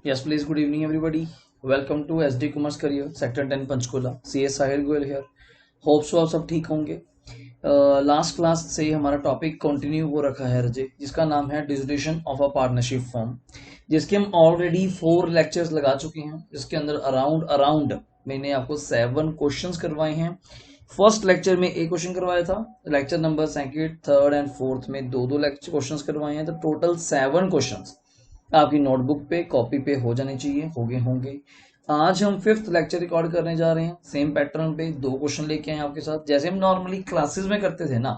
Yes, please. Good evening, everybody. Welcome to SD Commerce Career, Sector 10 Panchkula. CS Sahil Goyal here. Hope so आप सब ठीक होंगे. Last class से हमारा टॉपिक कंटिन्यू हो रखा है रजे, जिसका नाम है dissolution of a partnership form, जिसके हम ऑलरेडी 4 लेक्चर्स लगा चुके हैं, जिसके अंदर अराउंड मैंने आपको 7 क्वेश्चंस करवाए हैं. फर्स्ट लेक्चर में एक क्वेश्चन करवाया था, lecture number second, third and fourth में दो लेक्चर क्वेश्चंस करवाए हैं, तो टोटल 7 क्वेश्चंस आपकी नोटबुक पे कॉपी पे हो जाने चाहिए, हो गए होंगे. आज हम 5th लेक्चर रिकॉर्ड करने जा रहे हैं, सेम पैटर्न पे 2 क्वेश्चन लेके आए आपके साथ, जैसे हम नॉर्मली क्लासेस में करते थे ना,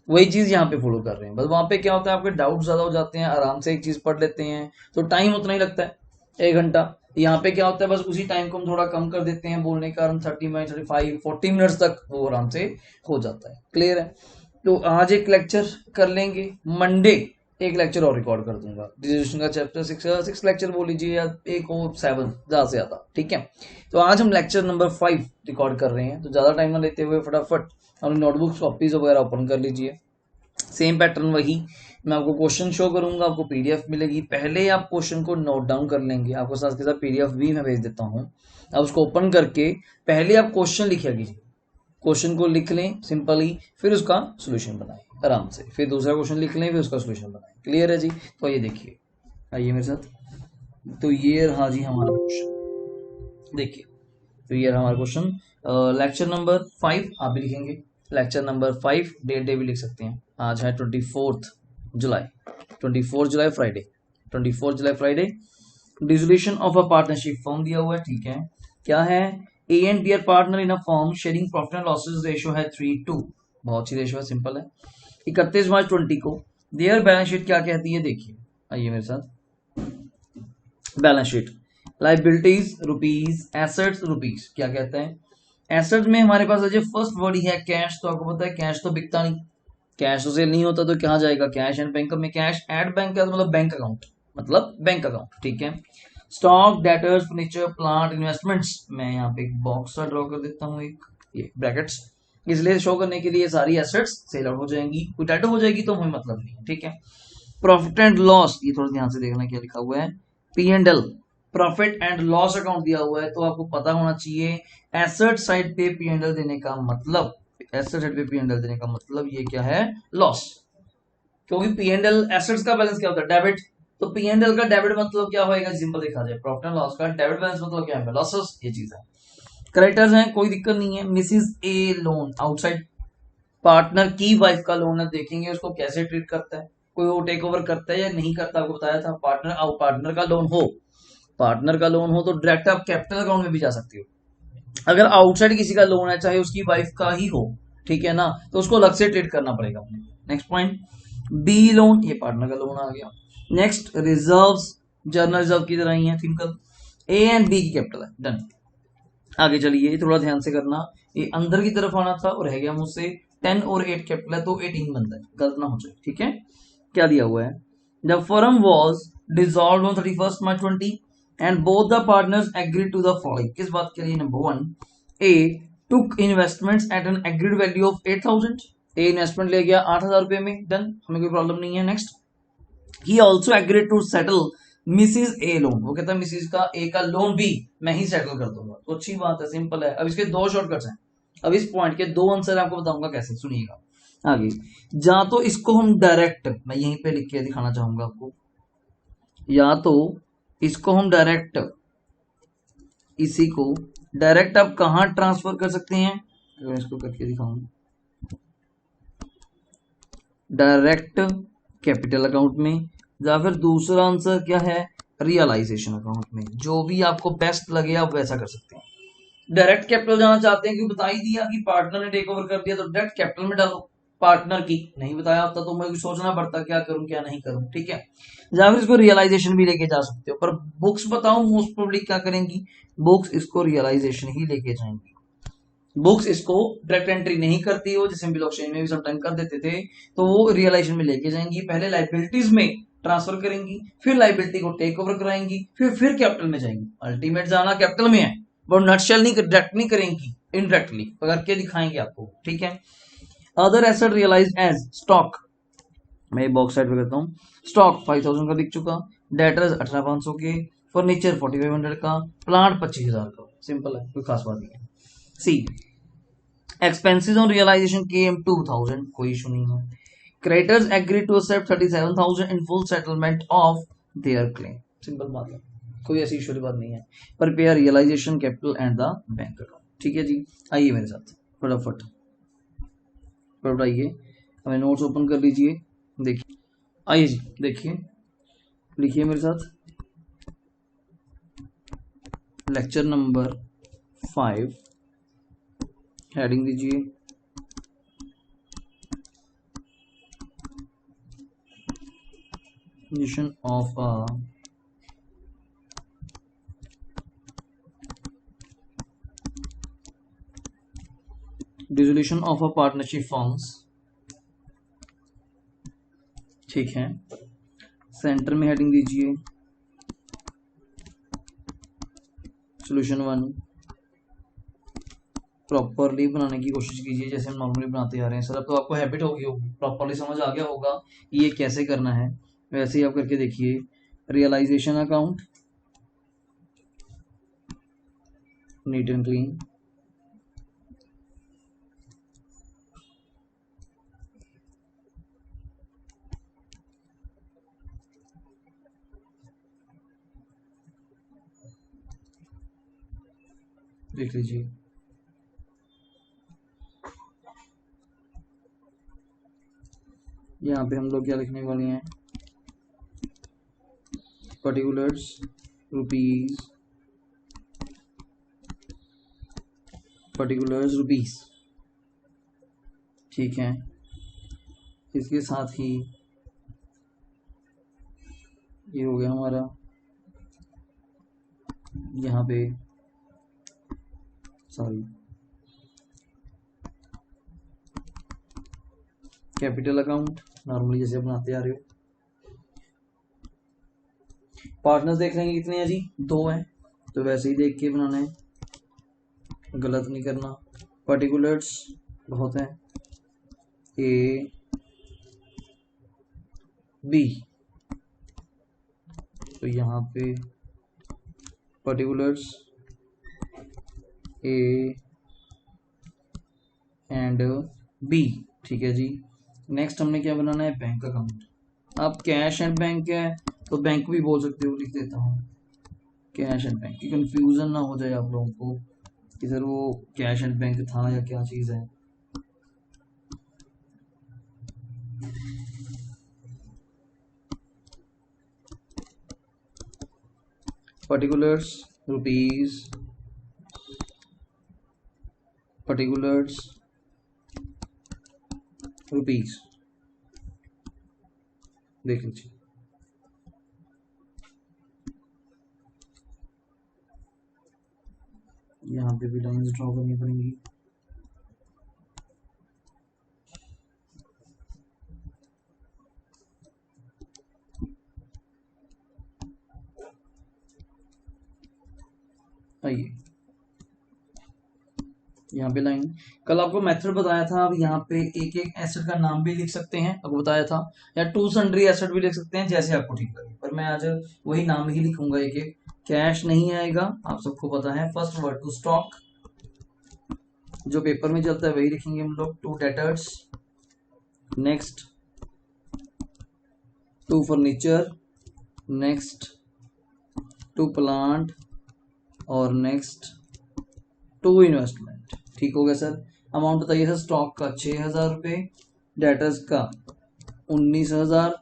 वही चीज यहाँ पे फॉलो कर रहे हैं. बस वहां पे क्या होता है, आपके डाउट ज्यादा हो जाते हैं, आराम से एक चीज पढ़ लेते हैं तो टाइम उतना ही लगता है, 1 घंटा. यहाँ पे क्या होता है, बस उसी टाइम को हम थोड़ा कम कर देते हैं बोलने के कारण, 30 मिनट 35 40 मिनट्स तक वो आराम से हो जाता है. क्लियर है? तो आज एक लेक्चर कर लेंगे, मंडे एक लेक्चर और रिकॉर्ड कर दूंगा, डिसोल्यूशन का चैप्टर 6 लेक्चर बोल लीजिए, या एक और 7 ज्यादा से ज्यादा. ठीक है, तो आज हम लेक्चर नंबर 5 रिकॉर्ड कर रहे हैं, तो ज्यादा टाइम ना लेते हुए फटाफट अपनी नोटबुक कॉपीज वगैरह ओपन कर लीजिए. सेम पैटर्न वही, मैं आपको क्वेश्चन शो करूंगा, आपको पीडीएफ मिलेगी. पहले आप क्वेश्चन को नोट डाउन कर लेंगे, आपको साथ के साथ पीडीएफ भी मैं भेज देता हूँ. आप उसको ओपन करके पहले आप क्वेश्चन लिखिया कीजिए, क्वेश्चन को लिख लें सिंपली, फिर उसका सोल्यूशन बनाएं आराम से, फिर दूसरा क्वेश्चन लिख लें, फिर उसका सोल्यूशन बनाएं. क्लियर है जी? तो ये देखिए, आइए मेरे साथ. तो ये रहा जी हमारा क्वेश्चन, देखिए. तो ये रहा हमारा क्वेश्चन. लेक्चर नंबर 5 आप भी लिखेंगे, लेक्चर नंबर 5 डेट भी लिख सकते हैं. आज है 24 जुलाई, 24 जुलाई फ्राइडे, 24 जुलाई Friday. Dissolution of a partnership firm दिया हुआ है. ठीक है, क्या है? A and B are partner in a firm sharing profit and losses, ratio है 3:2. बहुत अच्छी रेशियो है, सिंपल है. 31 मार्च 20 को देयर बैलेंस शीट क्या कहती है, देखिए. आइए मेरे साथ, balance sheet. Liabilities rupees, assets rupees. क्या कहते हैं? एसेट में हमारे पास जो फर्स्ट वर्ड ही है कैश, तो आपको पता है कैश तो बिकता नहीं, कैश तो सेल नहीं होता, तो कहाँ जाएगा? कैश एंड बैंक में. कैश एट बैंक का मतलब बैंक अकाउंट, मतलब बैंक अकाउंट. ठीक है. Stock, debtors, furniture, plant, investments. मैं यहाँ पे एक बॉक्स सा ड्रॉ कर देता हूँ, एक ये ब्रैकेट्स, इसलिए शो करने के लिए सारी एसेट्स सेल आउट हो जाएंगी, कोई टाइटल हो जाएगी तो हमें मतलब नहीं है. ठीक है. प्रॉफिट एंड लॉस, ये थोड़ा ध्यान से देखना क्या लिखा हुआ है. P and L, profit and loss account दिया हुआ है, तो आपको पता होना चाहिए एसेट साइड पे पी एंड एल देने का मतलब, एसेट साइड पे पी एंड एल देने का मतलब ये क्या है? लॉस. क्योंकि पी एंड एल एसेट्स का बैलेंस क्या होता है? डेबिट. तो पी एंड एल का डेबिट मतलब क्या होएगा? सिंपल देखा जाए, प्रॉफिट एंड लॉस का डेबिट बैलेंस मतलब क्या है? लॉसेस. ये चीज है. करेक्टर्स हैं, कोई दिक्कत नहीं है. मिसिस ए लोन, आउटसाइड पार्टनर की वाइफ का लोन है, देखेंगे उसको कैसे ट्रीट करता है, कोई वो टेक ओवर करता है या नहीं करता. आपको बताया था, पार्टनर का लोन हो, पार्टनर का लोन हो तो डायरेक्ट आप कैपिटल अकाउंट में भी जा सकते हो. अगर आउटसाइड किसी का लोन है, चाहे उसकी वाइफ का ही हो, ठीक है ना, तो उसको अलग से ट्रीट करना पड़ेगा अपने. नेक्स्ट पॉइंट, बी लोन, ये पार्टनर का लोन आ गया. नेक्स्ट, रिजर्व्स, जर्नल रिजर्व की तरह ही है, सिंपल. ए एंड बी की कैपिटल है, डन. आगे चलिए, थोड़ा ध्यान से करना, ये अंदर की तरफ आना था और रह गया मुझसे. 10 और 8 कैपिटल है तो 18 बनता है, गलत ना हो जाए. ठीक है, क्या दिया हुआ है? The firm was dissolve on 31 March 20 and both the partners agree to the following. किस बात के लिए? Number 1, A took investments at an agreed value of 8,000. A investment ले गया 8,000 रुपए में, डन, हमें कोई प्रॉब्लम नहीं है. Next, he also agreed to settle Mrs A loan. वो कहता है मिसिज का ए का लोन भी मैं ही सेटल कर दूंगा, तो अच्छी बात है, सिंपल है. अब इसके 2 शॉर्टकट्स हैं, अब इस पॉइंट के 2 आंसर आपको बताऊंगा कैसे, सुनिएगा आगे. या तो इसको हम डायरेक्ट, मैं यहीं पे लिख के दिखाना चाहूंगा आपको, या तो इसको हम डायरेक्ट, इसी को डायरेक्ट आप कहां ट्रांसफर कर सकते हैं, अगर इसको करके दिखाऊं, डायरेक्ट कैपिटल अकाउंट में, या फिर दूसरा आंसर क्या है? रियलाइजेशन अकाउंट में. जो भी आपको बेस्ट लगे आप वैसा कर सकते हैं. डायरेक्ट कैपिटल जाना चाहते हैं कि बता ही दिया कि पार्टनर ने टेक ओवर कर दिया, तो डायरेक्ट कैपिटल में डालो. पार्टनर की नहीं बताया होता तो मैं सोचना पड़ता क्या करूं क्या नहीं करूं. ठीक है, या फिर इसको रियलाइजेशन भी लेके जा सकते हो, पर बुक्स बताऊं मोस्ट प्रोबेबली क्या करेंगी, बुक्स इसको रियलाइजेशन ही लेके जाएंगी. बुक्स इसको डायरेक्ट एंट्री नहीं करती हो, जैसे ब्लॉकचेन में भी समटाइम कर देते थे, तो वो रियलाइजेशन में लेके जाएंगी. पहले लाइबिलिटीज में ट्रांसफर करेंगी, फिर लाइबिलिटी को टेक ओवर कराएंगी, फिर कैपिटल में जाएंगी. अल्टीमेट जाना कैपिटल में है, वो नटशेल नहीं, डायरेक्ट नहीं करेंगी, इनडायरेक्टली करके दिखाएंगे आपको. ठीक है. Other asset realise as stock, मैं बॉक्स साइड पे करता हूँ. स्टॉक 5,000 का दिख चुका, डेटर्स 18,500 के, फर्नीचर 4500 का, प्लांट 25,000 का। सिंपल है, कोई खास बात नहीं है। C expenses on realisation came 2000, कोई इशू नहीं है। Creditors agree to accept 37,000 in full settlement of their claim. Simple बात है, कोई ऐसी इशू वाली बात नहीं है। Prepare realisation capital and the bank account. ठीक है जी, आइए मेरे साथ फटाफट आइए, हमें नोट्स ओपन कर लीजिए। देखिए, आइए जी, देखिए, लिखिए मेरे साथ। लेक्चर नंबर 5, हेडिंग दीजिए distribution of a dissolution of a partnership firms. ठीक है, सेंटर में हेडिंग दीजिए सॉल्यूशन 1। प्रॉपरली बनाने की कोशिश कीजिए जैसे हम नॉर्मली बनाते आ रहे हैं सर। अब तो आपको हैबिट होगी, प्रॉपरली समझ आ गया होगा ये कैसे करना है, वैसे ही आप करके देखिए। Realisation account neat and clean, देख लीजिए। यहाँ पे हम लोग क्या लिखने वाले हैं, पर्टिकुलर्स रुपीज, पर्टिकुलर्स रुपीज। ठीक है, इसके साथ ही ये हो गया हमारा यहाँ पे, सॉरी, कैपिटल अकाउंट नॉर्मली जैसे बनाते आ रहे हो। पार्टनर्स देख लेंगे कितने हैं जी, 2 हैं, तो वैसे ही देख के बनाना है, गलत नहीं करना। पर्टिकुलर्स बहुत हैं, ए बी, तो यहाँ पे पर्टिकुलर्स ए एंड बी। ठीक है जी, नेक्स्ट हमने क्या बनाना है, बैंक अकाउंट। आप कैश एंड बैंक है तो बैंक भी बोल सकते हो, लिख देता हूँ कैश एंड बैंक, की कंफ्यूजन ना हो जाए आप लोगों को कि सर वो कैश एंड बैंक था या क्या चीज़ है। पर्टिकुलर्स रुपीज, पर्टिकुलर्स रुपीज, देख लीजिए। यहाँ पे भी लाइंस ड्रॉ करनी पड़ेंगी। आइए, यहाँ पे लाइन, कल आपको मेथड बताया था, अब यहाँ पे एक एक एसेट का नाम भी लिख सकते हैं, आपको बताया था, या टू सन्ड्री एसेट भी लिख सकते हैं, जैसे आपको ठीक लगे, पर मैं आज वही नाम ही लिखूंगा एक एक। कैश नहीं आएगा, आप सबको पता है। फर्स्ट वर्ड टू स्टॉक, जो पेपर में चलता है वही लिखेंगे हम लोग। To debtors, next to furniture, next to plant, और नेक्स्ट टू इन्वेस्टमेंट। ठीक हो गया सर। अमाउंट बताइए सर, स्टॉक का 6,000 रुपये, डेटर्स का 19,000,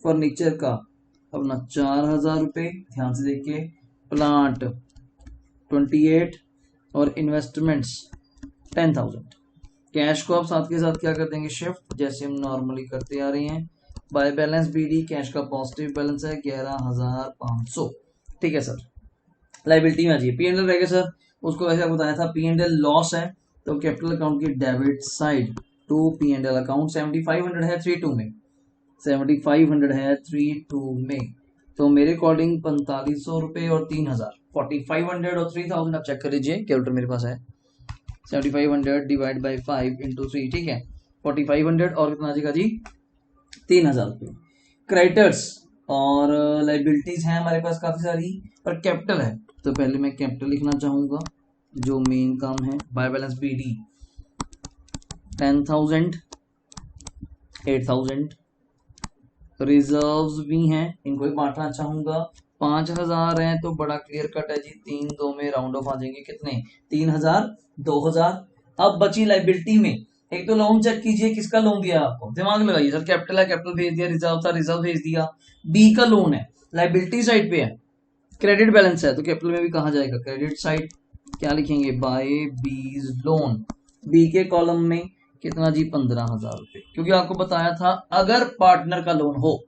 फर्नीचर का अपना 4,000 रुपये, ध्यान से देखिए, प्लांट 28 और इन्वेस्टमेंट्स 10,000। कैश को आप साथ के साथ क्या कर देंगे, शिफ्ट, जैसे हम नॉर्मली करते आ रहे हैं। बाय बैलेंस बीडी, कैश का पॉजिटिव बैलेंस है 11,500। ठीक है सर। लाइबिलिटी में आ जाइए, पी एंड एल रहेगा सर, उसको वैसे बताया था, पी एंड एल लॉस है तो कैपिटल अकाउंट की debit side to P and L account. 7500 है 3-2 में, 7500 है 3-2 में, तो मेरे अकॉर्डिंग 4500 रुपये और 3,000, 4500 और 3000 आप चेक कर लीजिए, कैलकुलेटर मेरे पास है। 7500 डिवाइड बाई 5 इंटू 3, ठीक है, 4500 और कितना आ जाएगा जी, 3,000 रुपये। क्रेडिटर्स और लाइबिलिटीज हैं हमारे पास काफी सारी, पर कैपिटल है तो पहले मैं कैपिटल लिखना चाहूंगा जो मेन काम है। By balance BD 10,000, 8,000। रिजर्व्स भी हैं, इनको भी बांटना चाहूंगा। 5,000 है तो बड़ा क्लियर कट है जी, 3 2 में राउंड ऑफ आ जाएंगे कितने, 3,000, 2,000। अब बची लाइबिलिटी में, एक तो लोन चेक कीजिए किसका लोन दिया आपको, दिमाग लगाइए सर, कैपिटल है कैपिटल भेज दिया, रिजर्व था रिजर्व भेज दिया। बी का लोन है, लाइबिलिटी साइड पे है, क्रेडिट बैलेंस है तो कैपिटल में भी कहा जाएगा क्रेडिट साइड। क्या लिखेंगे, बाय बीज लोन। बी के कॉलम में कितना जी, 15,000 रुपए, क्योंकि आपको बताया था अगर पार्टनर का लोन हो,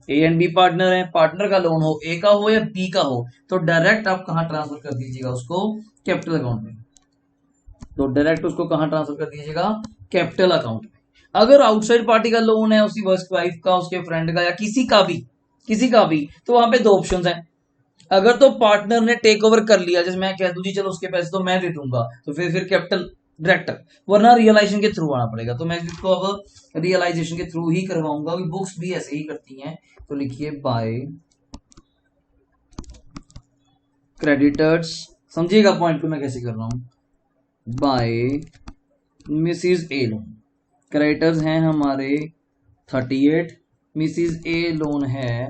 ए एंड बी पार्टनर है, पार्टनर का लोन हो, ए का हो या बी का हो, तो डायरेक्ट आप कहां ट्रांसफर कर दीजिएगा उसको, कैपिटल अकाउंट में। तो डायरेक्ट उसको कहां ट्रांसफर कर दीजिएगा, कैपिटल अकाउंट में। अगर आउटसाइड पार्टी का लोन है, उसकी वाइफ का, उसके फ्रेंड का, या किसी का भी, तो वहां पे 2 ऑप्शन है। अगर तो पार्टनर ने टेक ओवर कर लिया, जैसे मैं कह दूं जी चलो उसके पैसे तो मैं दे दूंगा, तो फिर कैपिटल डायरेक्ट, वरना रियलाइजेशन के थ्रू आना पड़ेगा। तो मैं इसको अब रियलाइजेशन के थ्रू ही करवाऊंगा, बुक्स भी ऐसे ही करती हैं। तो लिखिए बाय क्रेडिटर्स, समझिएगा पॉइंट को मैं कैसे कर रहा हूं, bye Mrs A loan. Creditors हैं हमारे 38, मिसिज ए लोन है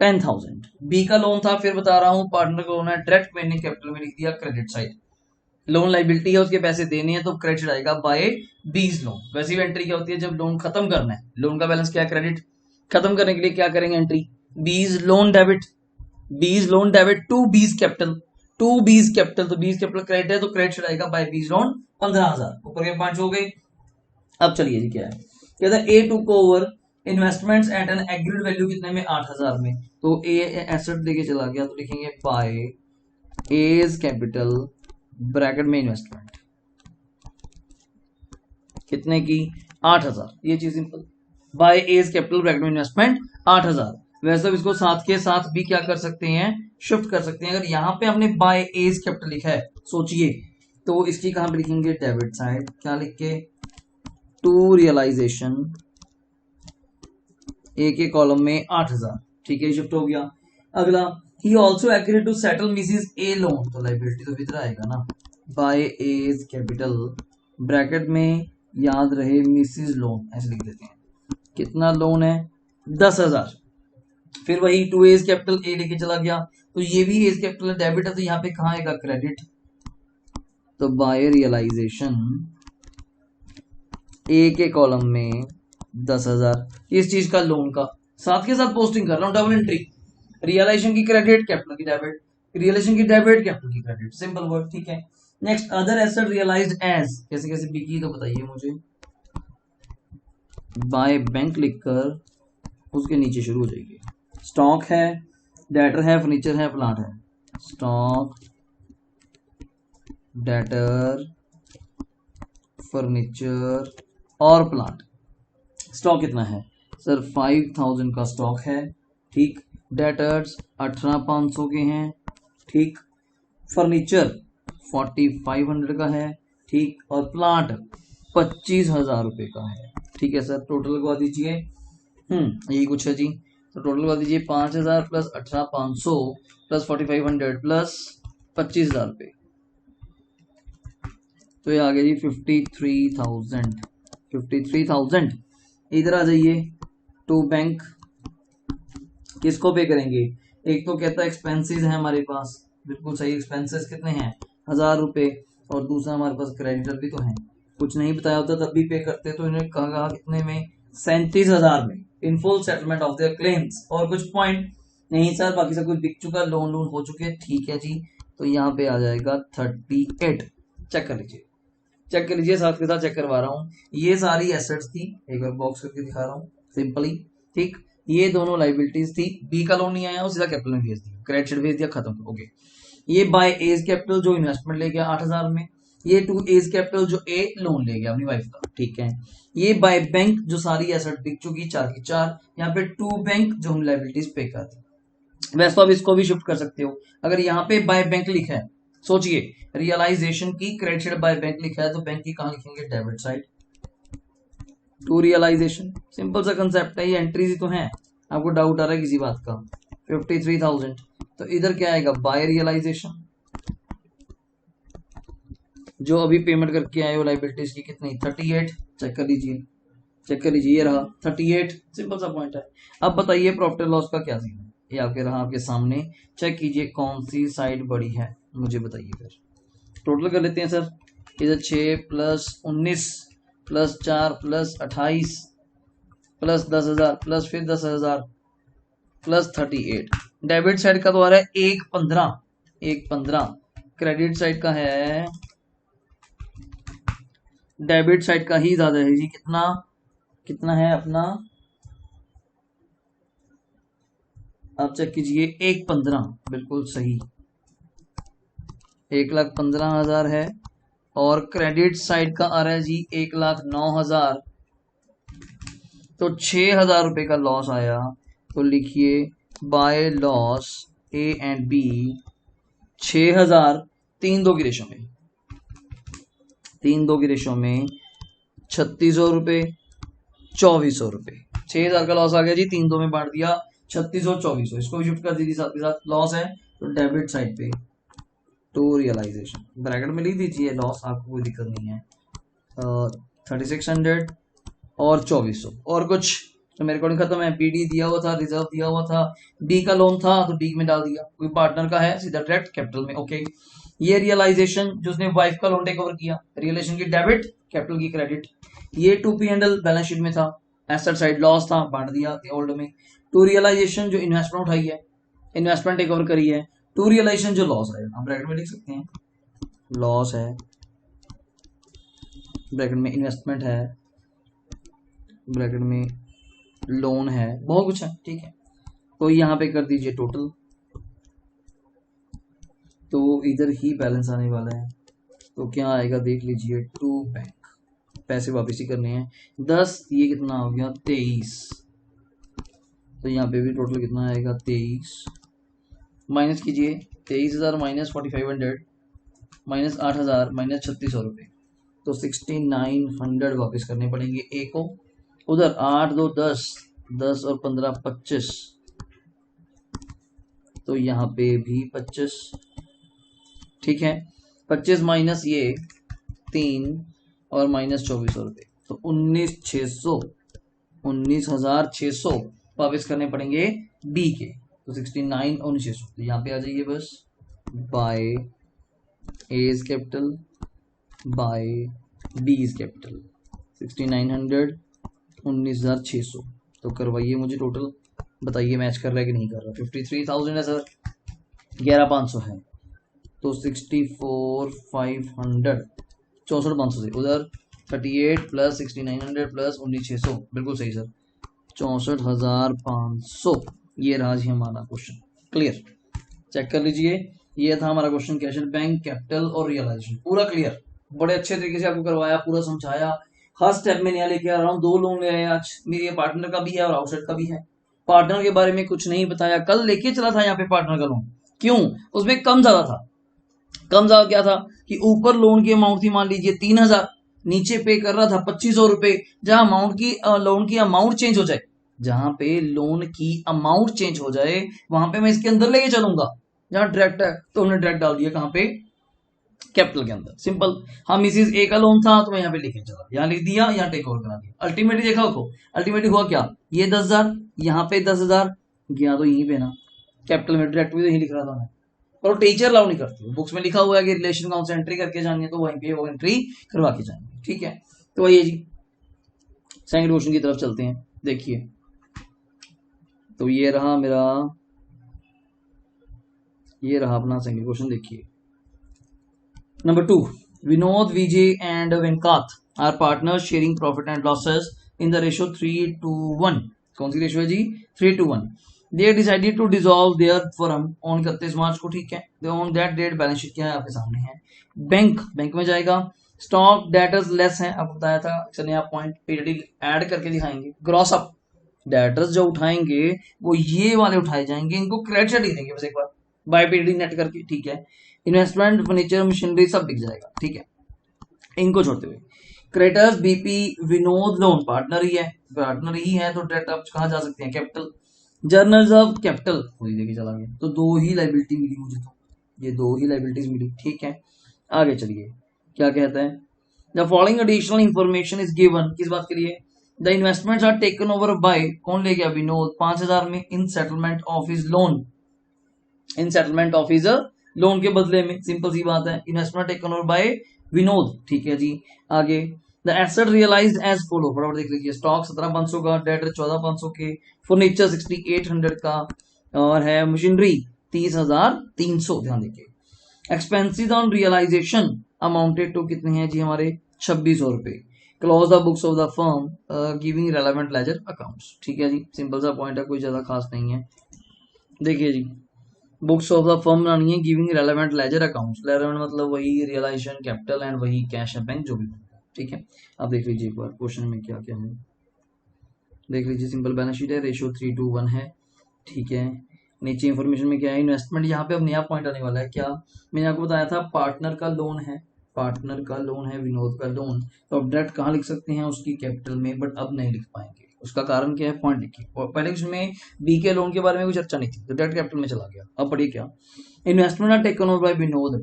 10,000। बी का लोन था, फिर बता रहा हूं पार्टनर का लोन है, डायरेक्ट मैंने कैपिटल में लिख दिया क्रेडिट साइड। लोन लाइबिलिटी है, उसके पैसे देने हैं तो क्रेडिट आएगा बाय बीज लोन। वैसी एंट्री क्या होती है, जब लोन खत्म करना है, लोन का बैलेंस क्या है क्रेडिट, खत्म करने के लिए क्या करेंगे entry, B's loan debit, B's loan debit to B's capital, to B's capital, तो बीज कैपिटल क्रेडिट है तो क्रेडिट आएगा बाय बीज लोन 15,000। ऊपर के 5 हो गए। अब चलिए जी क्या है, कहता है A to over investments at an agreed value कितने में, 8,000 में। तो ए एसेट लेके चला गया तो लिखेंगे बाय एज कैपिटल ब्रैकेट में इन्वेस्टमेंट कितने की, 8,000। ये चीज simple, by A's capital bracket में इन्वेस्टमेंट 8,000। वैसे इसको साथ के साथ भी क्या कर सकते हैं, शिफ्ट कर सकते हैं। अगर यहां पे हमने बाय एज कैपिटल लिखा है, सोचिए तो इसकी कहां पे लिखेंगे, डेबिट साइड। क्या लिख के, टू रियलाइजेशन, ए के कॉलम में 8,000, ठीक है, शिफ्ट हो गया। अगला, he also agreed to settle Mrs A loan, तो लाइबिलिटी तो इधर आएगा ना, बाय एज कैपिटल ब्रैकेट में याद रहे मिसिज लोन, ऐसे लिख देते हैं। कितना लोन है, 10,000। फिर वही टू एज कैपिटल ए लेके चला गया, तो ये भी एज कैपिटल डेबिट है, तो यहाँ पे कहाँ आएगा क्रेडिट, तो बाय रियलाइजेशन ए के कॉलम में 10,000, इस चीज का लोन का, साथ के साथ पोस्टिंग कर रहा हूं, डबल एंट्री, रियलाइजेशन की क्रेडिट कैपिटल की डेबिट, रियलाइजेशन की डेबिट कैपिटल की क्रेडिट, सिंपल वर्ड, ठीक है। Next, other asset realised as, कैसे कैसे बिकी तो बताइए मुझे, बाय बैंक लिखकर उसके नीचे शुरू हो जाएगी। स्टॉक है, डेटर है, फर्नीचर है, प्लांट है, स्टॉक, डेटर, फर्नीचर और प्लांट। स्टॉक कितना है सर, 5,000 का स्टॉक है, ठीक। डेटर्स 18,500 के हैं, ठीक। फर्नीचर 4,500 का है, ठीक। और प्लांट 25,000 रुपए का है, ठीक है सर। टोटल लगवा दीजिए, यही कुछ है जी। तो टोटल लगवा दीजिए 5,000 प्लस 18,500 प्लस 4,500 प्लस 25,000 रुपए, तो ये आ गया जी 53,000। 53,000 इधर आ जाइए, टू बैंक, किसको पे करेंगे, एक तो कहता है एक्सपेंसेस है हमारे पास, बिल्कुल सही, एक्सपेंसेस कितने हैं, 1,000 रुपए, और दूसरा हमारे पास क्रेडिटर भी तो है, कुछ नहीं बताया होता तब भी पे करते, तो इन्होंने कहा कितने में, 37,000 में, इन full settlement of there claims. और कुछ पॉइंट नहीं सर, बाकी सब कुछ बिक चुका, लोन हो चुके, ठीक है जी। तो यहाँ पे आ जाएगा 38, चेक कर लीजिए, चेक कर लीजिए, साथ के साथ चेक करवा रहा हूँ। ये सारी एसेट्स थी, एक बार बॉक्स करके दिखा रहा हूँ सिंपली, ठीक। ये दोनों लाइबिलिटीज थी, बी का लोन नहीं आया, वो सीधा कैपिटल में भेज दिया, क्रेडिट भेज दिया, खत्म हो गया। ये बाय एज कैपिटल जो इन्वेस्टमेंट ले गया 8,000 में, ये टू एज कैपिटल जो ए लोन ले गया अपनी वाइफ का, ठीक है। ये बाय बैंक जो सारी एसेट बिक चुकी 4 की 4, यहाँ पे टू बैंक जो हम लाइबिलिटीज पे कर दी। वैसे तो आप इसको भी शिफ्ट कर सकते हो, अगर यहाँ पे बाय बैंक लिखा है, सोचिए रियलाइजेशन की क्रेडिट बाय बैंक लिखा है, तो बैंक की कहां लिखेंगे, debit side, to realisation, simple सा कंसेप्ट है, ये एंट्रीज ही तो है। आपको डाउट आ रहा है किसी बात का? 53,000। तो इधर क्या आएगा? बाय रियलाइजेशन, जो अभी पेमेंट करके आए हो लाइबिलिटीज की, कितनी? 38। चेक कर लीजिए, चेक कर लीजिए, ये रहा 38। सिंपल सा पॉइंट है। अब बताइए प्रॉफिट एंड लॉस का क्या सीन है? ये आपके रहा आपके सामने। चेक कीजिए कौन सी साइड बड़ी है, मुझे बताइए। फिर टोटल कर लेते हैं सर। इधर 6 plus 19 plus 4 plus 28 plus 10,000 plus फिर 10,000 प्लस 38। डेबिट साइड का तो आ रहा है 1,15, 1,15। क्रेडिट साइड का है, डेबिट साइड का ही ज्यादा है जी। कितना कितना है अपना? आप चेक कीजिए, 1,15, बिल्कुल सही। 1,15,000 है। और क्रेडिट साइड का आ रहा है जी 1,09,000। तो 6,000 रुपए का लॉस आया। तो लिखिए by loss A and B 6,000, 3-2 की रेशो में, 3-2 की रेशो में 3,600 रुपए, 2,400 रुपए। 6,000 का लॉस आ गया जी, 3-2 में बांट दिया, 3,600 और 2,400। इसको शिफ्ट कर दीजिए साथ के साथ। लॉस है तो डेबिट साइड पे टू रियलाइजेशन, ब्रैकेट में लिख दीजिए लॉस, आपको कोई दिक्कत नहीं है। 3,600 और 2,400। और कुछ तो मेरे अकॉर्डिंग खत्म है। पीडी दिया हुआ था, रिजर्व दिया हुआ था, डी का लोन था तो डी में डाल दिया। कोई पार्टनर का है सीधा डायरेक्ट कैपिटल में। ओके, ये रियलाइजेशन जो उसने वाइफ का लोन टेक ओवर किया, रियलाइजेशन की डेबिट, कैपिटल की क्रेडिट। ये टू पी हैंडल बैलेंस शीट में था, एसेट साइड लॉस था, बांट दिया ओल्ड में। टू रियलाइजेशन जो इन्वेस्टमेंट उठाई है, इन्वेस्टमेंट टेक ओवर करी है। टू रियलाइजेशन जो लॉस है, हम ब्रैकेट में लिख सकते हैं लॉस है, ब्रैकेट में इन्वेस्टमेंट है, ब्रैकेट में लोन है, बहुत कुछ है। ठीक है, तो यहाँ पे कर दीजिए टोटल, तो इधर ही बैलेंस आने वाला है। तो क्या आएगा देख लीजिए, टू बैंक, पैसे वापस ही करने हैं। 10, ये कितना हो गया? 23। तो यहाँ पे भी टोटल कितना आएगा? 23 माइनस कीजिए, 23,000 माइनस 4,500 माइनस 8,000 माइनस 3,600 रुपये। तो 6,900 वापस करने पड़ेंगे ए को। उधर 8 2 10, 10 और 15 25। तो यहाँ पे भी 25। ठीक है, 25 माइनस ये 3 और माइनस 2,400 रुपये। तो 19,600, 19,600 वापस करने पड़ेंगे बी के। तो 69 और 19,600। तो यहाँ पे आ जाइए बस, by A's capital by D's capital. 6,900, 19,600। तो करवाइए मुझे टोटल, बताइए मैच कर रहा है कि नहीं कर रहा। 53,000 है सर, 11,500 है। तो 64,500, 64,500 से उधर 38 प्लस 6,900 प्लस 19,600, बिल्कुल सही सर, 64,500। ये रहा जी हमारा क्वेश्चन। क्लियर? चेक कर लीजिए, ये था हमारा question. Cash and bank, capital और रियलाइजेशन पूरा क्लियर, बड़े अच्छे तरीके से आपको करवाया, पूरा समझाया। हर स्टेप में नया लेके आ रहा हूँ। 2 लोन ले आए आज, मेरे पार्टनर का भी है और आउटसाइड का भी है। पार्टनर के बारे में कुछ नहीं बताया, कल लेके चला था यहाँ पे पार्टनर का लोन। क्यों? उसमें कम ज्यादा था। कम ज्यादा क्या था कि ऊपर लोन की अमाउंट थी मान लीजिए 3,000, नीचे पे कर रहा था 2,500 रुपए। जहां अमाउंट की लोन की अमाउंट चेंज हो जाए, जहां पे लोन की अमाउंट चेंज हो जाए वहां पे मैं इसके अंदर लेके चलूंगा। जहां डायरेक्ट है तो हमने डायरेक्ट डाल दिया कहां पे? कैपिटल के अंदर। सिंपल। हम इसी ए का लोन था तो मैं यहाँ पे लिखे चला, यहाँ लिख दिया, यहाँ टेक ओवर करा दिया। अल्टीमेटली देखा उसको, अल्टीमेटली हुआ क्या? ये 10,000, यहाँ पे 10,000 गया तो यहीं पे ना कैपिटल में डायरेक्ट भी यही लिख रहा था मैं। और टीचर अलाउ नहीं करती, बुक्स में लिखा हुआ है कि रिलेशन काउंट से एंट्री करके जानी है तो वहीं पे वो एंट्री करवा के जाएंगे। ठीक है, तो वही जी सेकंड क्वेश्चन की तरफ चलते हैं। देखिए, तो ये रहा मेरा, ये रहा अपना सेकंड क्वेश्चन। देखिए number 2, Vinod, Vijay and Venkat are partner sharing profit and losses in the ratio 3:1। कौन सी रेशियो है जी? 3:1। They decided to dissolve their firm on 31 March को। ठीक है, on that date balance sheet क्या है आपके सामने है। बैंक, बैंक में जाएगा। स्टॉक डेटर्स लेस है, आपको बताया था। चलिए आप पॉइंट पीरियडिक ऐड करके दिखाएंगे। ग्रॉस अप, डेटर्स जो उठाएंगे वो ये वाले उठाए जाएंगे, इनको क्रेडिट ही देंगे बस एक बार बाय पीरियडिक नेट करके। ठीक है, इन्वेस्टमेंट, फर्नीचर, मशीनरी सब बिक जाएगा। ठीक है, इनको छोड़ते हुए creditors BP Vinod loan partner ही है, पार्टनर ही है तो डायरेक्ट आप कहा जा सकते हैं कैपिटल। जर्नल्स ऑफ कैपिटल वही लेके चला गया, तो 2 ही लाइबिलिटी मिली मुझे, तो ये 2 ही लाइबिलिटीज मिली। ठीक है, आगे चलिए क्या कहता है, the following additional information is given, किस बात के लिए, the investments are taken over by, कौन ले गया, विनोद 5000 में, in settlement of his loan, in settlement of his loan के बदले में, सिंपल सी बात है, investment taken over by Vinod. ठीक है जी, आगे the asset realised as follow, फटाफट देख लीजिए, स्टॉक 17500 का, डेटर 14500 के, फर्नीचर 6800 का, और है मशीनरी 30300, ध्यान देखिए। Expenses on realisation amounted to कितने हैं जी हमारे 2600 रुपए। Close the books of the firm giving relevant ledger accounts. ठीक है जी, सिंपल सा पॉइंट है, कोई ज्यादा खास नहीं है। देखिए जी, बुक्स ऑफ द फर्म बनानी है, giving relevant ledger accounts, relevant मतलब वही रियलाइजेशन कैपिटल एंड वही कैश है बैंक जो भी। ठीक है, आप देख लीजिए एक बार क्वेश्चन में क्या क्या है, देख लीजिए, सिंपल बैलेंस शीट है, रेशियो 3:1 है। ठीक है, नीचे इंफॉर्मेशन में क्या है, इन्वेस्टमेंट, यहाँ पे अब नया पॉइंट आने वाला है, क्या मैंने आपको बताया था, पार्टनर का लोन है, पार्टनर का लोन है, विनोद का लोन, तो अब डेट कहाँ लिख सकते हैं, उसकी कैपिटल में, बट अब नहीं लिख पाएंगे, उसका कारण क्या है, पॉइंट लिखिए। और पहले उसमें बी के लोन के बारे में कोई चर्चा नहीं थी, तो डेट कैपिटल में चला गया। अब पढ़िए क्या, investment are taken over by Vinod,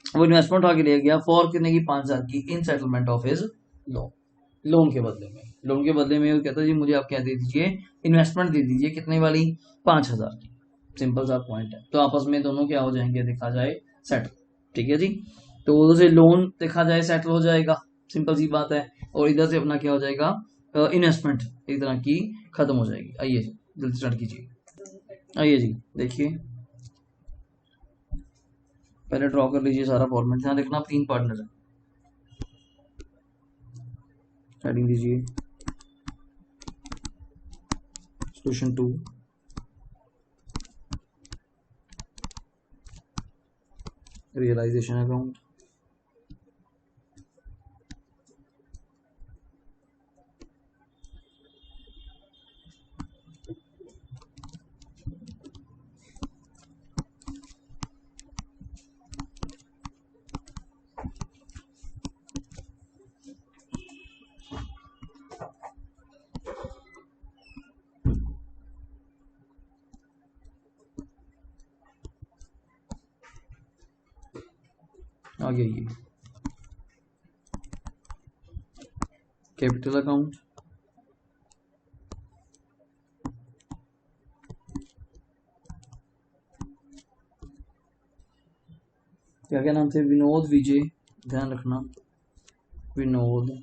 वो इन्वेस्टमेंट आगे ले गया फॉर कितने की, 5000 की, in settlement of his loan, loan के बदले में, लोन के बदले में वो कहता है जी मुझे आप क्या दे दीजिए, इन्वेस्टमेंट दे दीजिए, कितने वाली, 5000 की, सिंपल सा पॉइंट है। तो आपस में दोनों क्या हो जाएंगे, देखा जाए सेटल। ठीक है जी, तो उधर से लोन देखा जाए सेटल हो जाएगा, सिंपल सी बात है, और इधर से अपना क्या हो जाएगा, इन्वेस्टमेंट एक तरह की खत्म हो जाएगी। आइए जल्दी स्टार्ट कीजिए, आइए जी देखिए, पहले ड्रॉ कर लीजिए सारा फॉर्मेट, ध्यान रखना 3 पार्टनर है, हेडिंग दीजिए सोल्यूशन 2, रियलाइजेशन अकाउंट, आगे ये कैपिटल अकाउंट, क्या क्या नाम थे, विनोद विजय, ध्यान रखना विनोद,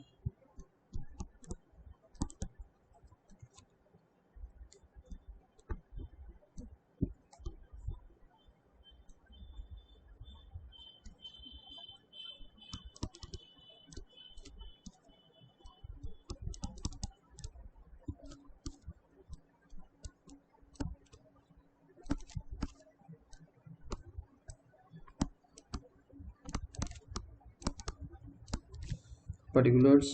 पर्टिकुलर्स,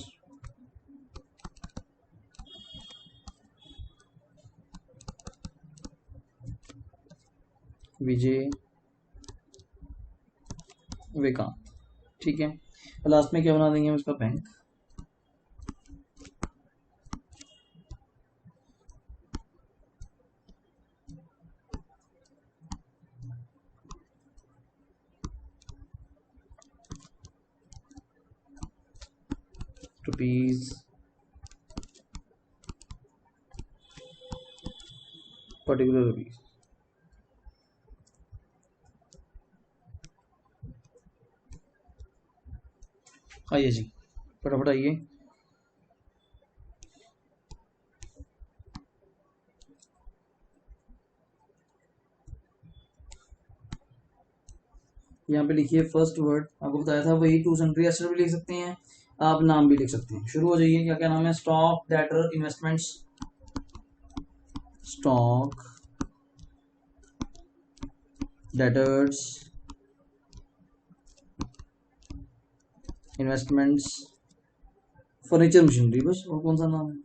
विजय विकांत। ठीक है, लास्ट में क्या बना देंगे हम इसका, बैंक। Rupees, particular rupees. आइए जी फटाफट आइए, यहाँ पे लिखिए फर्स्ट वर्ड, आपको बताया था वही, टू सन्ड्री एसेट भी लिख सकते हैं आप, नाम भी लिख सकते हैं। शुरू हो जाइए, क्या क्या नाम है, stock, debtor, investments, stock, debtors, investments, furniture machinery, बस और कौन सा नाम है,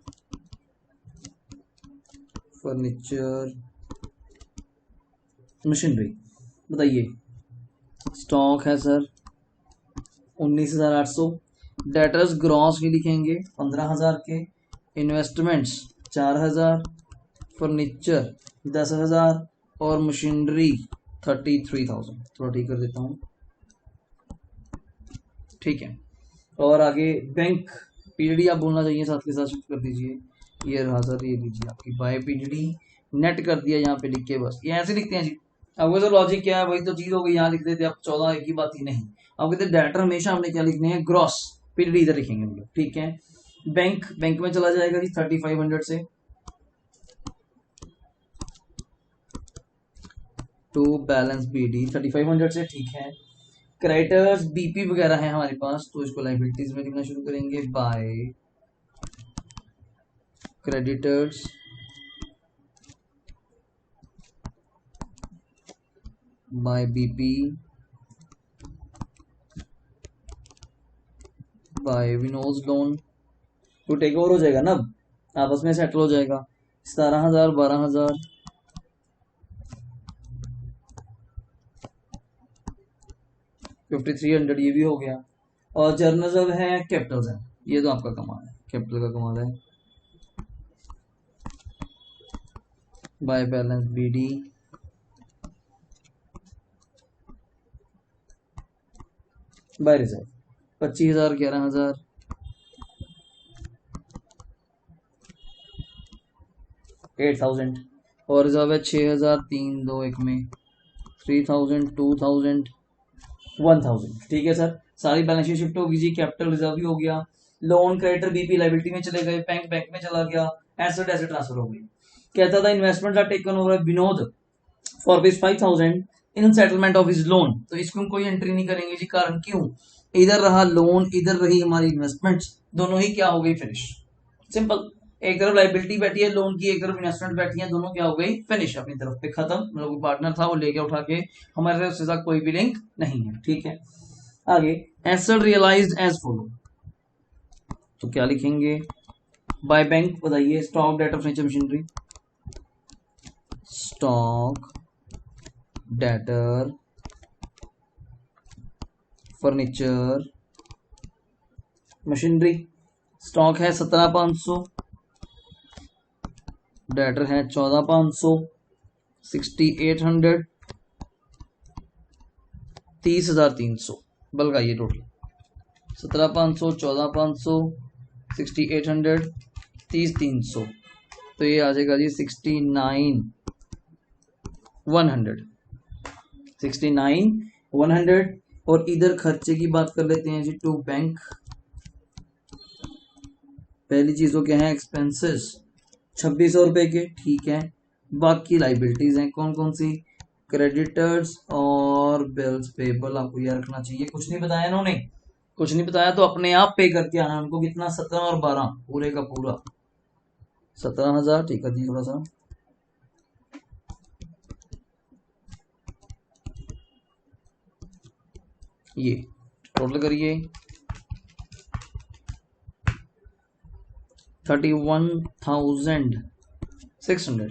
फर्नीचर मशीनरी। बताइए, स्टॉक है सर 19,800, डेटर्स ग्रॉस भी लिखेंगे 15,000 के, इन्वेस्टमेंट्स 4,000, फर्नीचर 10,000 और मशीनरी 33,000। थोड़ा ठीक कर देता हूँ, ठीक है। और आगे बैंक पीडीडी आप बोलना चाहिए, साथ के साथ शिफ्ट कर दीजिए। ये रहा सर, ये लीजिए आपकी बाय पीडीडी नेट कर दिया यहाँ पे लिख के, बस ये ऐसे लिखते हैं जी। अब वैसे लॉजिक क्या है, वही तो चीज हो गई, यहाँ लिख देते आप 14, एक ही बात ही नहीं। अब कहते डेटर हमेशा हमने क्या लिखने हैं, ग्रॉस, पीडीडी इधर लिखेंगे हम लोग, ठीक है। बैंक में चला जाएगा जी 3500 से टू बैलेंस बीडी 3500 से, ठीक है। क्रेडिटर्स बीपी वगैरह है हमारे पास, तो इसको लाइबिलिटीज में लिखना शुरू करेंगे, by creditors by BP by Vinod loan. तो टेक ओवर हो जाएगा ना, अब आपस में सेटल हो जाएगा। 17,000 12,000 5300 ये भी हो गया। और जर्नल है, कैपिटल्स है, ये तो आपका कमाल है, कैपिटल का कमाल है। By balance BD by reserve 25,000 11,000 8,000 और रिजर्व है 6,000 3 2 1 में 3,000 2,000 1,000, ठीक है सर। सारी बैलेंस शीट शिफ्ट होगी जी, कैपिटल रिजर्व भी हो गया, लोन क्रेडिटर बीपी लाइबिलिटी में चले गए, बैंक में चला गया, एसेट ट्रांसफर हो गई। कहता था investment are taken over Vinod for rupees 5,000 in settlement of his loan. तो इसको हम कोई एंट्री नहीं करेंगे जी, कारण क्यों, इधर रहा लोन, इधर रही हमारी इन्वेस्टमेंट्स, दोनों ही क्या हो गई, फिनिश। सिंपल, एक तरफ लाइबिलिटी बैठी है लोन की, एक तरफ इन्वेस्टमेंट बैठी है, दोनों क्या हो गई, फिनिश, अपनी तरफ पे खत्म। मतलब पार्टनर था वो लेके उठा के, हमारे उसके साथ कोई भी लिंक नहीं है, ठीक है। आगे एसेट रियलाइज्ड एज फॉलो, तो क्या लिखेंगे, बाय बैंक बताइए, stock debt of furniture machinery, stock debtor furniture machinery. Stock है 17,500, डेटर है 14,500, 6,800 30,300, बल्कि ये टोटल 17,500 14,500 6,800 30,300, तो ये आ जाएगा जी 69,100। और इधर खर्चे की बात कर लेते हैं जी, टू बैंक। पहली चीज तो क्या है, एक्सपेंसेस 2,600 रुपए के, ठीक है। बाकी लाइबिलिटीज हैं कौन कौन सी, क्रेडिटर्स और बिल्स पेबल, आपको याद रखना चाहिए। कुछ नहीं बताया इन्होंने, कुछ नहीं बताया, तो अपने आप पे करके आना उनको, कितना 17 और 12 पूरे का पूरा 17,000, ठीक है जी। थोड़ा सा ये टोटल करिए 31,600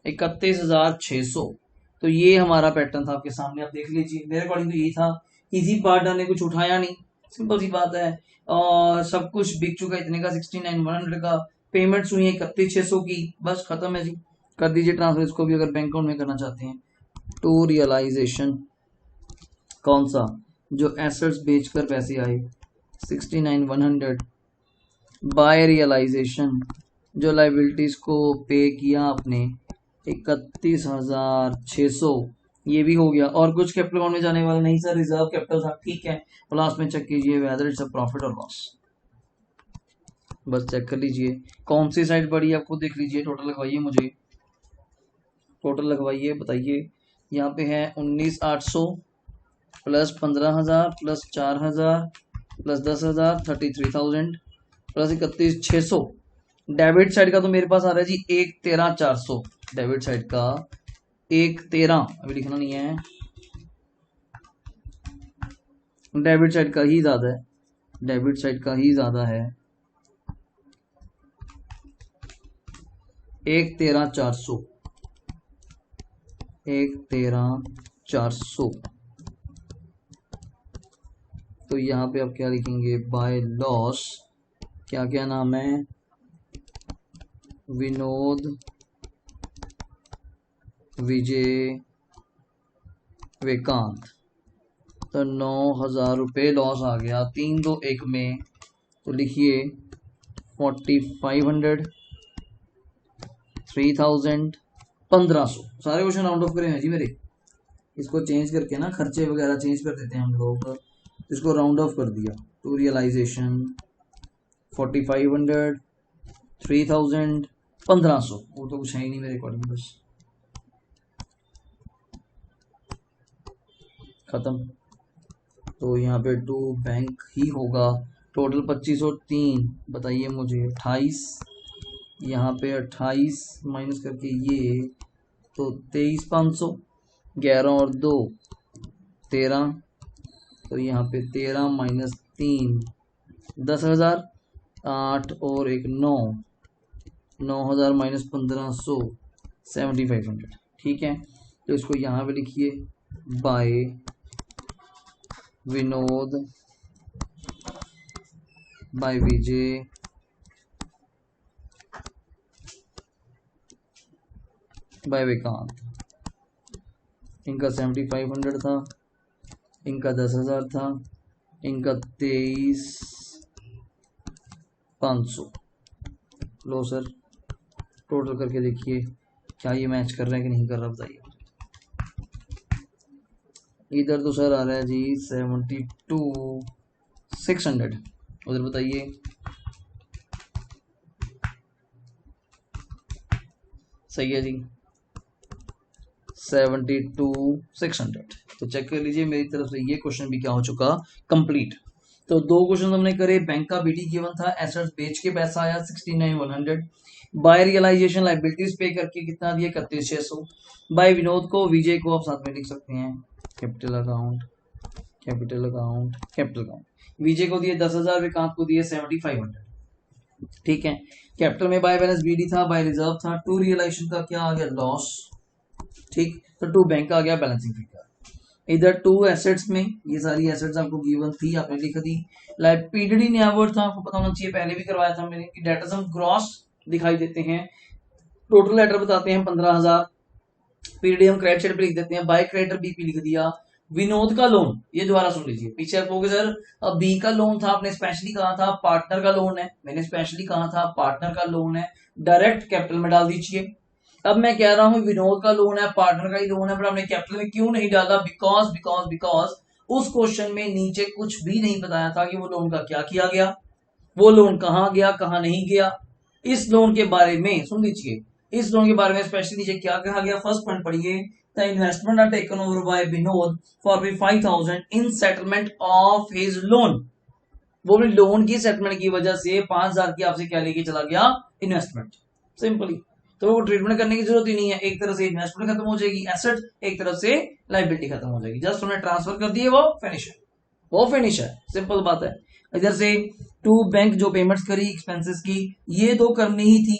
31,600। तो ये हमारा पैटर्न था आपके सामने, आप देख लीजिए। मेरे अकॉर्डिंग तो यही था, इजी पार्ट ने कुछ उठाया नहीं, सिंपल सी बात है। और सब कुछ बिक चुका इतने का, 69,100 का पेमेंट्स हुई है 31,600 की, बस खत्म है जी। कर दीजिए ट्रांसफर इसको भी, अगर बैंक अकाउंट में करना चाहते हैं। टू रियलाइजेशन कौन सा, जो एसेट्स बेचकर पैसे आए 69,100। बाय रियलाइजेशन जो लाइबिलिटीज को पे किया आपने 31,600, ये भी हो गया। और कुछ कैपिटल अकाउंट में जाने वाला नहीं सर, रिजर्व कैपिटल था, ठीक है। लास्ट में चेक कीजिए वेदर इट्स अ प्रॉफिट और लॉस, बस चेक कर लीजिए कौन सी साइड बढ़ी है, आपको देख लीजिए। टोटल लगवाइए, मुझे टोटल लगवाइए, बताइए। यहाँ पे है 19,800 plus 15,000 plus 4,000 plus 10,000 33,000 plus 31,600। Debit side का तो मेरे पास आ रहा है जी 1,13,400, डेबिट साइड का 1,13, अभी लिखना नहीं है, डेबिट साइड का ही ज्यादा है, डेबिट साइड का ही ज्यादा है, 1,13,400 1,13,400। तो यहाँ पे आप क्या लिखेंगे, बाय लॉस, क्या क्या नाम है, विनोद विजय विकांत, तो 9,000 रुपये लॉस आ गया 3-2-1 में। तो लिखिए 4,500, 3,000, 1,500। सारे क्वेश्चन राउंड ऑफ करें हैं जी मेरे। इसको चेंज करके ना खर्चे वगैरह चेंज कर देते हैं हम लोग, इसको राउंड ऑफ कर दिया। To realisation 4,500, 3,000, 1,500। वो तो कुछ है ही नहीं मेरे अकॉर्डिंग, बस खत्म। तो यहाँ पे टू बैंक ही होगा। टोटल 2503, बताइए मुझे 28, यहाँ पे 28 माइनस करके ये, तो 23,500, 11 और 2 13, तो यहाँ पे 13 माइनस 3 10,000, 8 और 1 9, 9,000 माइनस 1,500 7,500। ठीक है, तो इसको यहाँ पे लिखिए बाय विनोद, बाय विजय, बाय विकांत। इनका 7,500 था, इनका 10,000 था, इनका 23,500। लो सर, टोटल करके देखिए क्या ये मैच कर रहा है कि नहीं कर रहा, बताइए। इधर तो सर आ रहा है जी 72,600, उधर बताइए। सही है जी 72,600। तो चेक कर लीजिए मेरी तरफ से ये क्वेश्चन भी क्या हो चुका, कंप्लीट। तो 2 क्वेश्चन हमने करे। बैंक का बीटी गिवन था, एसेट्स बेच के पैसा आया 69,100, बाय रियलाइजेशन लाइबिलिटीज पे करके कितना दिया 31,600। बाय विनोद को, विजय को आप साथ में लिख सकते हैं, capital account, capital account, capital account. Vijay को दिए 10,000, विकांत को दिए 7,500। ठीक है, कैपिटल में बाय बैलेंस बीडी था, बाय रिजर्व था। टू रियलाइजेशन का क्या आ गया, लॉस। ठीक, तो टू बैंक का आ गया बैलेंसिंग फिगर। इधर टू एसेट्स में ये सारी एसेट्स आपको गिवन थी, आपने लिख दी। लाइबिलिटी नेवर था, आपको पता होना चाहिए, पहले भी करवाया था मैंने कि डेटर्स हम ग्रॉस दिखाई देते हैं, टोटल लेटर बताते हैं 15,000। पीडी हम क्रेडिट साइड पे लिख देते हैं, बाय क्रेडिटर बीपी लिख दिया। विनोद का लोन, ये दोबारा सुन लीजिए, पीछे आप कहोगे सर अब बी का लोन था, आपने स्पेशली कहा था पार्टनर का लोन है, मैंने स्पेशली कहा था पार्टनर का लोन है, डायरेक्ट कैपिटल में डाल दीजिए। अब मैं कह रहा हूं विनोद का लोन है, पार्टनर का ही लोन है, पर हमने कैपिटल में क्यों नहीं डाला, बिकॉज बिकॉज बिकॉज उस क्वेश्चन में नीचे कुछ भी नहीं बताया था कि वो लोन का क्या किया गया, वो लोन कहां गया कहां नहीं गया। इस लोन के बारे में सुन लीजिए, इस लोन के बारे में स्पेशली नीचे क्या कहा गया, फर्स्ट पॉइंट पढ़िए। The investment are taken over by Vinod for 5,000 in settlement of his loan. वो अपने लोन की सेटलमेंट की वजह से 5,000 की आपसे क्या लेके चला गया, इन्वेस्टमेंट, सिंपली। तो वो ट्रीटमेंट करने की जरूरत ही नहीं है, एक तरह से इन्वेस्टमेंट खत्म हो जाएगी, एसेट, एक तरफ से लाइबिलिटी खत्म हो जाएगी, जस्ट उन्हें ट्रांसफर कर दिए, वो फिनिश है, वो फिनिश है, सिंपल बात है। इधर से टू बैंक जो पेमेंट्स करी एक्सपेंसेस की, ये दो करनी ही थी,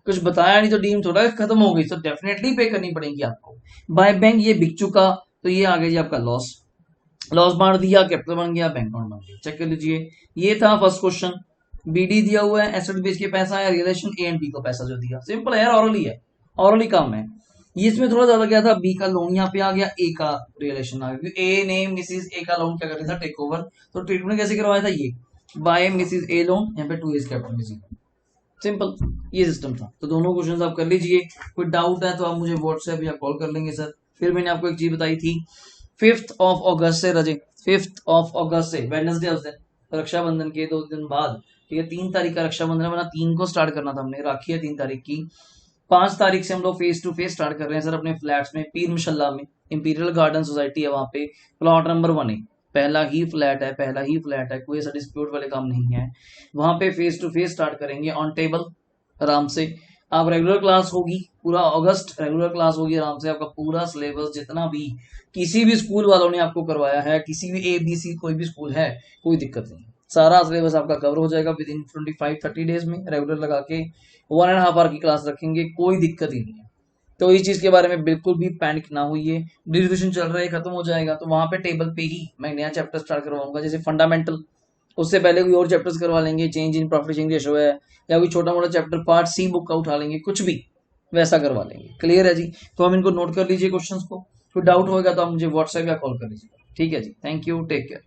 कुछ बताया नहीं तो डीम थोड़ा खत्म हो गई, तो डेफिनेटली पे करनी पड़ेगी आपको। बाय बैंक ये बिक चुका, तो ये आ गया जी आपका लॉस, लॉस बांट दिया, कैपिटल बन गया, बैंक अकाउंट बन गया। चेक कर लीजिए, ये था फर्स्ट क्वेश्चन। बीडी दिया हुआ है, एसेट बेच के पैसा है, रियलाइजेशन ए एंड बी को पैसा जो दिया, सिंपल है यार, ऑरली है, ऑरली काम है। ये इसमें थोड़ा ज्यादा क्या था, बी का लोन यहाँ पे आ गया, ए का रियलाइजेशन आ गया, ए ने मिसिस ए का लोन क्या कर था, टेक ओवर। तो ट्रीटमेंट कैसे करवाया था, ये बाय मिसिस ए लोन, यहाँ पे 2 इज कैपिटल मिसिस, सिंपल ये सिस्टम था। तो दोनों क्वेश्चन आप कर लीजिए, कोई डाउट है तो आप मुझे व्हाट्सएप या कॉल कर लेंगे सर। फिर मैंने आपको एक चीज बताई थी, 5th ऑफ अगस्त से रजे, 5th ऑफ अगस्त से वेडनेसडे उस दिन रक्षाबंधन के 2 दिन बाद, ठीक है, 3 तारीख का रक्षाबंधन बना, 3 को स्टार्ट करना था हमने, राखी है 3 तारीख की। 5 तारीख से हम लोग फेस टू फेस स्टार्ट कर रहे हैं सर अपने फ्लैट्स में, पीर मशल्ला में, इंपीरियल गार्डन सोसाइटी है वहां पे, प्लॉट नंबर 1 है, पहला ही फ्लैट है, पहला ही फ्लैट है, कोई ऐसा डिस्प्यूट वाले काम नहीं है। वहां पे फेस टू फेस स्टार्ट करेंगे ऑन टेबल, आराम से। आप रेगुलर क्लास होगी, पूरा अगस्त रेगुलर क्लास होगी आराम से, आपका पूरा सिलेबस जितना भी किसी भी स्कूल वालों ने आपको करवाया है, किसी भी ABC कोई भी स्कूल है, कोई दिक्कत नहीं, सारा सिलेबस आपका कवर हो जाएगा विद इन 25-30 डेज में। रेगुलर लगा के 1.5 आवर की क्लास रखेंगे, कोई दिक्कत ही नहीं है। तो इस चीज के बारे में बिल्कुल भी पैनिक ना होइए, डिस्कशन चल रहा है, खत्म हो जाएगा, तो वहां पे टेबल पे ही मैं नया चैप्टर स्टार्ट करवाऊंगा, जैसे फंडामेंटल, उससे पहले कोई और चैप्टर्स करवा लेंगे, change in profit sharing ratio है, या कोई छोटा मोटा चैप्टर पार्ट C बुक का उठा लेंगे, कुछ भी वैसा करवा लेंगे। क्लियर है जी? तो हम इनको नोट कर लीजिए क्वेश्चंस को, कोई डाउट होगा तो आप मुझे व्हाट्सएप या कॉल कर लीजिए। ठीक है जी, थैंक यू, टेक केयर।